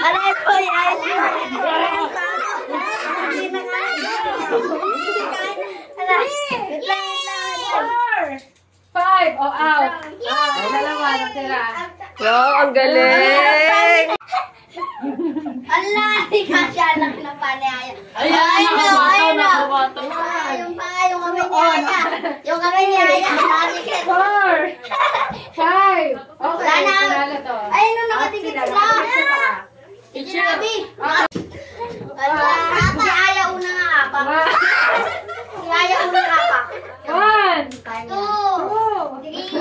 Aray po yan. Five. Oh, out. Dalawa, natira. Wow, ang galing! Ala, di ka siya lang na panaya. Ayan, nakabato. Yung kami ni Aya. Yung kami ni Aya. Four. Five. Okay, Sana. panalo to. Ay, nung nakatikit sila. Sinabi. Si Aya una nga apak. Si Aya una nga apak. One. Two. Three.